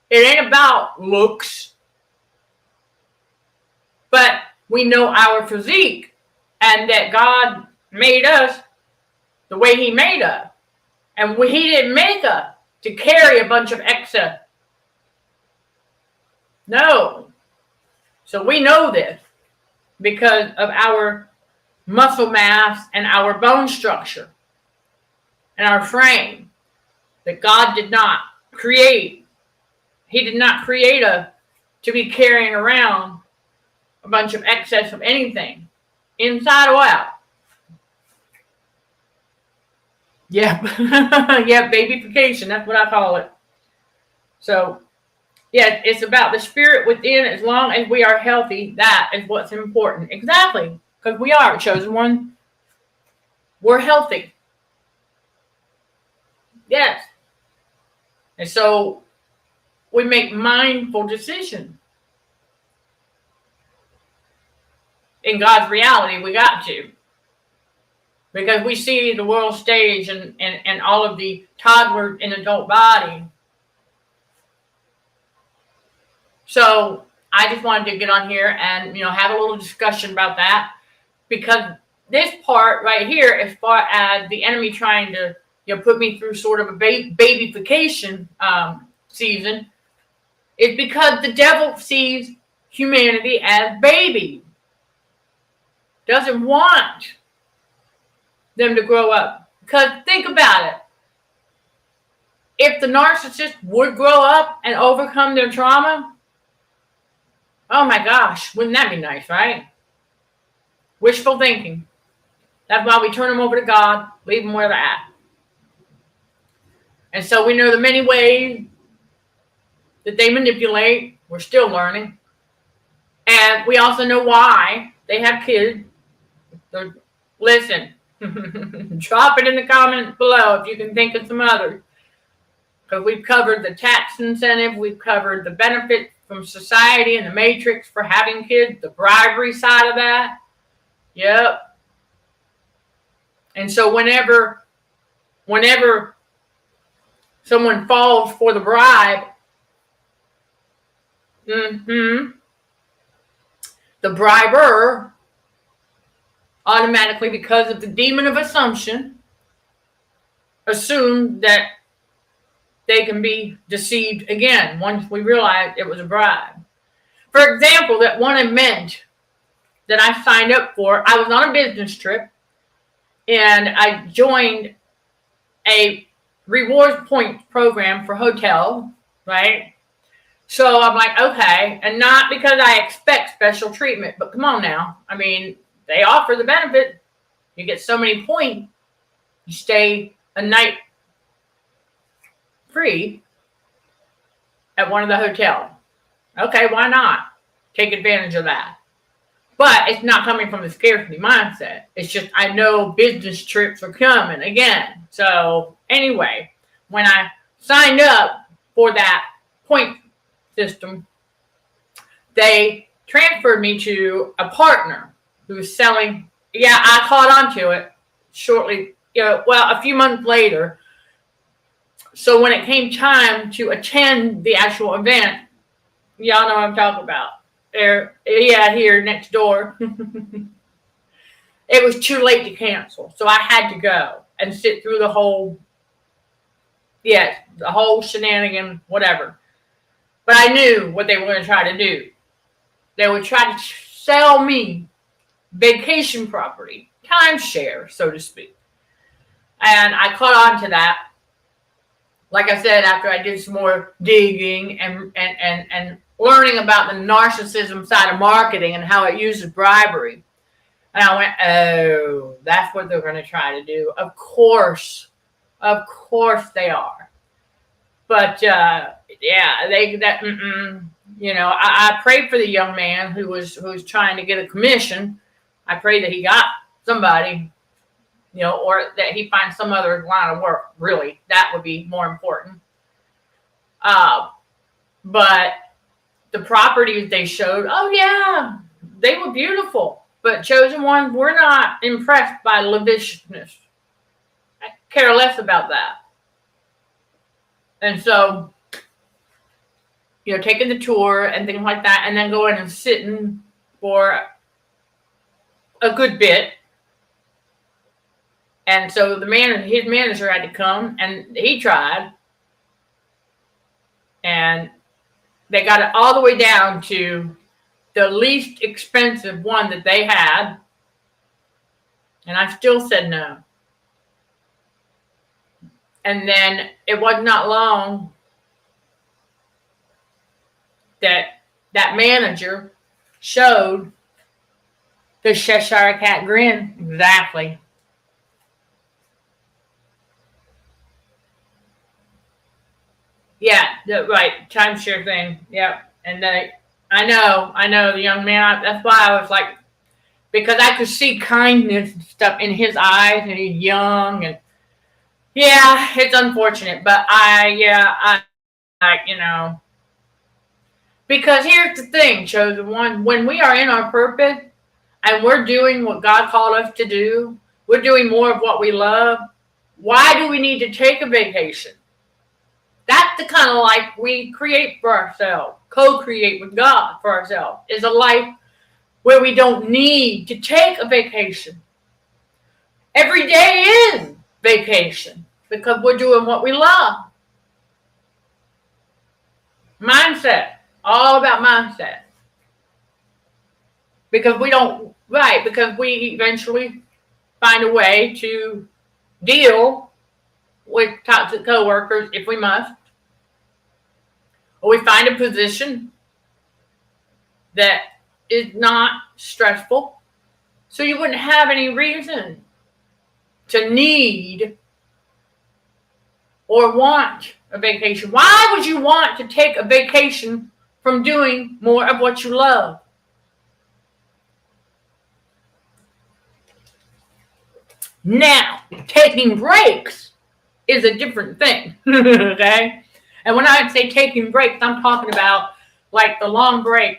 It ain't about looks. But we know our physique and that God made us the way He made us. And He didn't make us to carry a bunch of excess. No. So we know this because of our muscle mass and our bone structure and our frame that God did not create. He did not create us to be carrying around a bunch of excess of anything, inside or out. Yep. Yep, babyfication, that's what I call it. So, yeah, it's about the spirit within. As long as we are healthy, that is what's important. Exactly, because we are a chosen one. We're healthy. Yes. And so we make mindful decisions. In God's reality, we got to. Because we see the world stage and all of the toddler and adult body. So I just wanted to get on here and, have a little discussion about that. Because this part right here, as far as the enemy trying to, put me through sort of a babyfication season, is because the devil sees humanity as baby. Doesn't want them to grow up. Because think about it. If the narcissist would grow up and overcome their trauma, oh my gosh, wouldn't that be nice, right? Wishful thinking. That's why we turn them over to God, leave them where they're at. And so we know the many ways that they manipulate. We're still learning. And we also know why they have kids. Listen, drop it in the comments below if you can think of some others. Because we've covered the tax incentive, we've covered the benefit from society and the matrix for having kids, the bribery side of that. Yep. And so whenever someone falls for the bribe, the briber automatically, because of the demon of assumption, assume that they can be deceived again once we realize it was a bribe. For example, that one event that I signed up for, I was on a business trip and I joined a rewards points program for hotel, right? So I'm like, okay, and not because I expect special treatment, but come on now. I mean, they offer the benefit. You get so many points, you stay a night free at one of the hotels. Okay, why not? Take advantage of that. But it's not coming from the scarcity mindset. It's just I know business trips are coming again. So anyway, when I signed up for that point system, they transferred me to a partner who was selling. Yeah, I caught on to it shortly, a few months later. So when it came time to attend the actual event, y'all know what I'm talking about. Here next door. It was too late to cancel. So I had to go and sit through the whole shenanigan, whatever. But I knew what they were going to try to do. They would try to sell me vacation property, timeshare, so to speak. And I caught on to that. Like I said, after I did some more digging and learning about the narcissism side of marketing and how it uses bribery. And I went, oh, that's what they're going to try to do. Of course they are. But I prayed for the young man who was trying to get a commission. I prayed that he got somebody, or that he finds some other line of work. Really, that would be more important. But the properties they showed, oh yeah, they were beautiful. But Chosen One, we're not impressed by lavishness. I care less about that. And so, taking the tour and things like that, and then going and sitting for a good bit. And so his manager had to come, and he tried. And they got it all the way down to the least expensive one that they had. And I still said no. And then it was not long that manager showed the Cheshire Cat grin. Exactly. Yeah, right. Timeshare thing. Yeah. And I know the young man. That's why I was like, because I could see kindness and stuff in his eyes, and he's young, and yeah, it's unfortunate, but because here's the thing, Chosen One, when we are in our purpose and we're doing what God called us to do, we're doing more of what we love. Why do we need to take a vacation? That's the kind of life we create for ourselves, co-create with God for ourselves, is a life where we don't need to take a vacation. Every day is vacation because we're doing what we love. Mindset, all about mindset. Because we eventually find a way to deal with toxic coworkers if we must. Or we find a position that is not stressful. So you wouldn't have any reason to need or want a vacation. Why would you want to take a vacation from doing more of what you love? Now, taking breaks is a different thing, okay? And when I say taking breaks, I'm talking about like the long break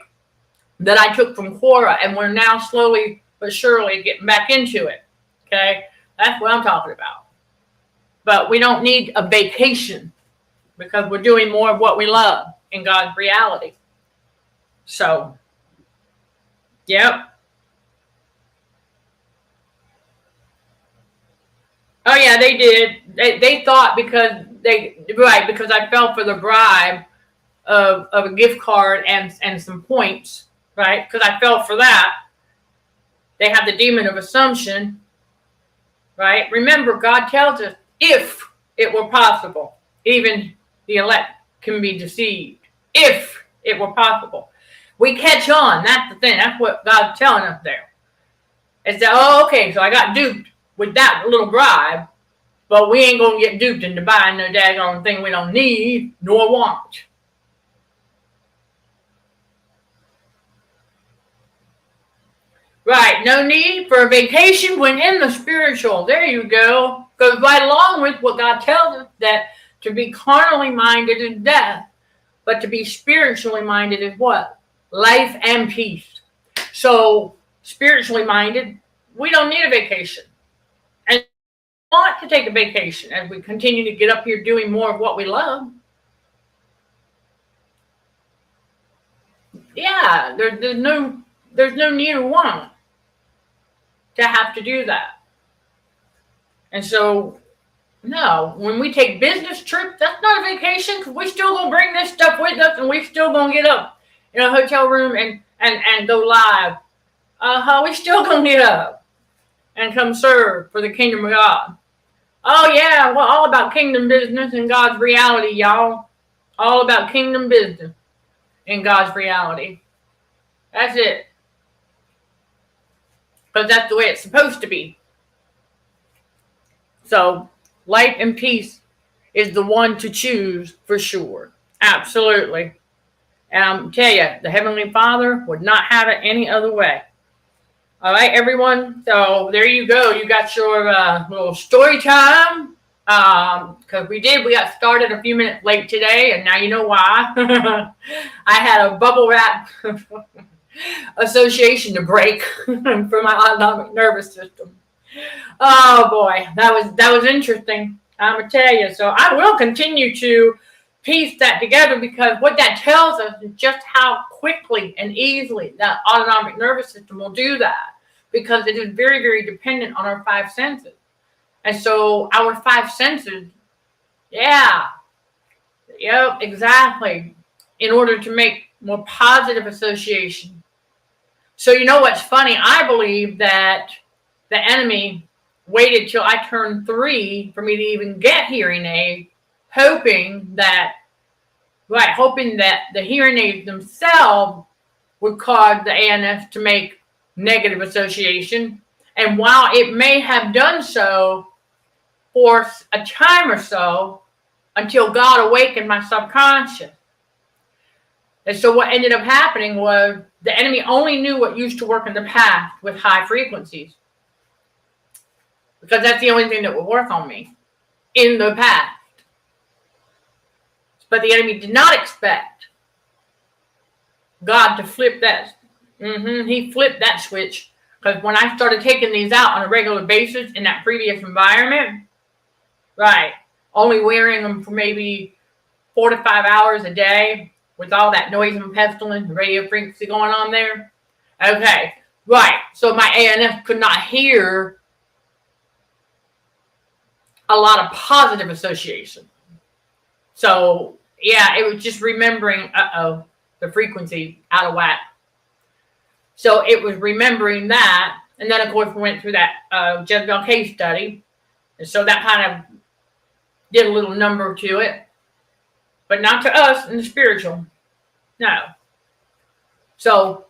that I took from Quora, and we're now slowly but surely getting back into it, okay? That's what I'm talking about. But we don't need a vacation because we're doing more of what we love in God's reality. So, yep. Oh yeah, they did. They thought because I fell for the bribe of a gift card and some points, right? Because I fell for that. They have the demon of assumption, right? Remember, God tells us if it were possible. Even the elect can be deceived if it were possible. We catch on. That's the thing. That's what God's telling us there. It's that, oh, okay, so I got duped with that little bribe, but we ain't going to get duped into buying no daggone thing we don't need nor want. Right, no need for a vacation when in the spiritual. There you go. Goes right along with what God tells us, that to be carnally minded is death, but to be spiritually minded is what? Life and peace. So, spiritually minded, we don't need a vacation. And we want to take a vacation as we continue to get up here doing more of what we love. Yeah, there's no need or want to have to do that. And so, no, when we take business trips, that's not a vacation, because we still gonna bring this stuff with us, and we still gonna get up in a hotel room and go live. We still gonna get up and come serve for the kingdom of God. Oh yeah, well, all about kingdom business and God's reality, y'all. All about kingdom business and God's reality. That's it. Because that's the way it's supposed to be. So, life and peace is the one to choose for sure. Absolutely. And I'll tell you, the Heavenly Father would not have it any other way. All right, everyone. So there you go. You got your little story time. Because we got started a few minutes late today, and now you know why. I had a bubble wrap association to break for my autonomic nervous system. Oh boy, that was interesting. I'm gonna tell you. So I will continue to piece that together, because what that tells us is just how quickly and easily that autonomic nervous system will do that, because it is very, very dependent on our five senses. And so our five senses, yep, exactly, in order to make more positive association. So you know what's funny? I believe that the enemy waited till I turned 3 for me to even get hearing aids, hoping that the hearing aids themselves would cause the ANS to make negative association. And while it may have done so for a time or so, until God awakened my subconscious. And so what ended up happening was the enemy only knew what used to work in the past with high frequencies, because that's the only thing that would work on me in the past. But the enemy did not expect God to flip that. He flipped that switch, because when I started taking these out on a regular basis in that previous environment, right, only wearing them for maybe 4 to 5 hours a day with all that noise and pestilence, radio frequency going on there. Okay, right. So my ANS could not hear a lot of positive association. So, yeah, it was just remembering, the frequency out of whack. So it was remembering that. And then, of course, we went through that Jezebel case study. And so that kind of did a little number to it. But not to us in the spiritual. No. So,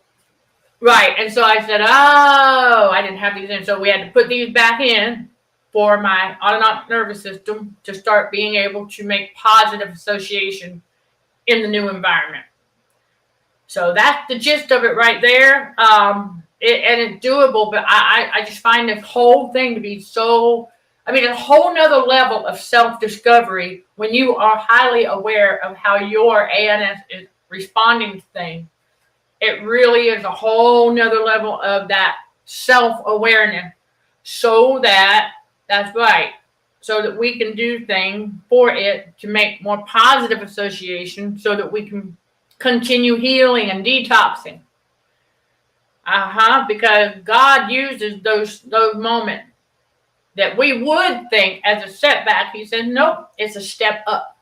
right. And so I said, I didn't have these in. So we had to put these back in for my autonomic nervous system to start being able to make positive association in the new environment. So that's the gist of it right there. And it's doable, but I just find this whole thing to be so, a whole nother level of self-discovery when you are highly aware of how your ANS is responding to things. It really is a whole nother level of that self-awareness, so that's right, so that we can do things for it to make more positive association, so that we can continue healing and detoxing. Because God uses those moments that we would think as a setback. He says, nope, it's a step up,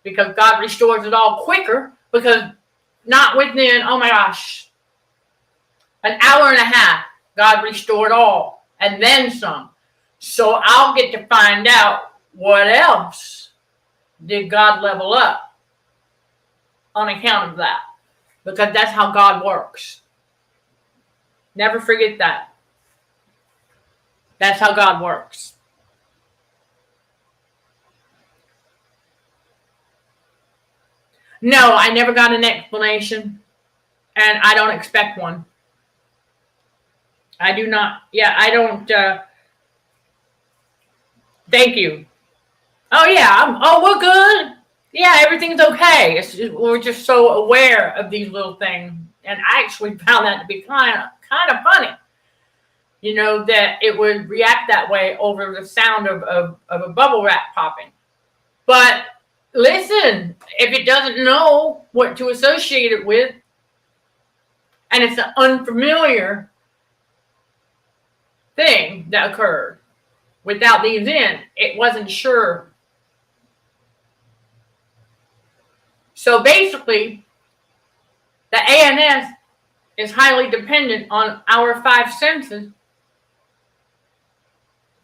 because God restores it all quicker, because not within, oh my gosh, an hour and a half, God restored all and then some. So I'll get to find out what else did God level up on account of that? Because that's how God works. Never forget that. That's how God works. No, I never got an explanation, and I don't expect one. I do not. Yeah, I don't. Thank you. Oh, yeah. We're good. Yeah, everything's okay. We're just so aware of these little things. And I actually found that to be kind of funny. You know, that it would react that way over the sound of a bubble wrap popping. But listen, if it doesn't know what to associate it with, and it's an unfamiliar thing that occurred without these in, it wasn't sure. So basically, the ANS is highly dependent on our 5 senses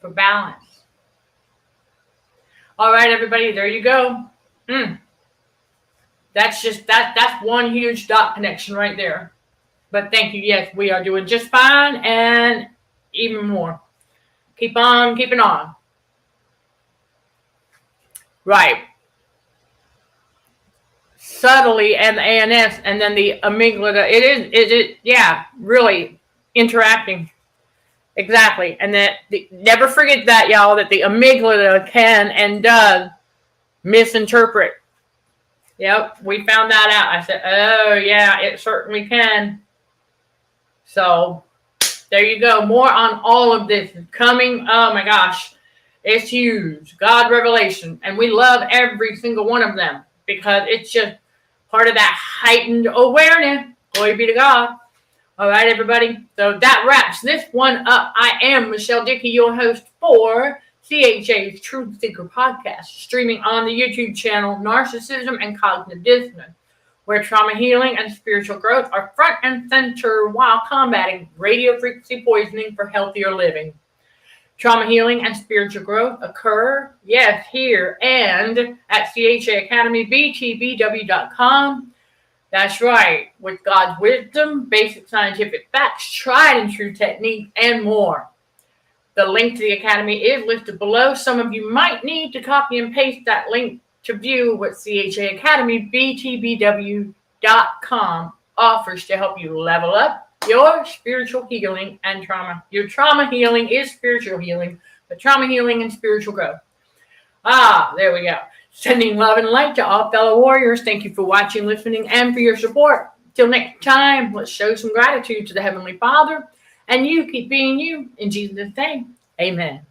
for balance. All right, everybody, there you go. That's one huge dot connection right there. But thank you. Yes, we are doing just fine and even more. Keep on keeping on. Right. Subtly, and the ANS, and then the amygdala. It is, yeah, really interacting. Exactly. And that never forget that, y'all, that the amygdala can and does misinterpret. Yep, we found that out. I said, oh, yeah, it certainly can. So there you go. More on all of this coming. Oh, my gosh. It's huge. God revelation. And we love every single one of them because it's just part of that heightened awareness. Glory be to God. All right, everybody. So that wraps this one up. I am Michelle Dickey, your host for CHA's Truth Seeker podcast, streaming on the YouTube channel Narcissism and Cognitive Dissonance, where trauma healing and spiritual growth are front and center while combating radio frequency poisoning for healthier living. Trauma healing and spiritual growth occur, yes, here and at CHA Academy, BTBW.com. That's right, with God's wisdom, basic scientific facts, tried and true techniques, and more. The link to the Academy is listed below. Some of you might need to copy and paste that link to view what CHA Academy, BTBW.com offers to help you level up your spiritual healing and trauma. Your trauma healing is spiritual healing, but trauma healing and spiritual growth. There we go. Sending love and light to all fellow warriors. Thank you for watching, listening, and for your support. Till next time, let's show some gratitude to the Heavenly Father. And you keep being you. In Jesus' name, amen.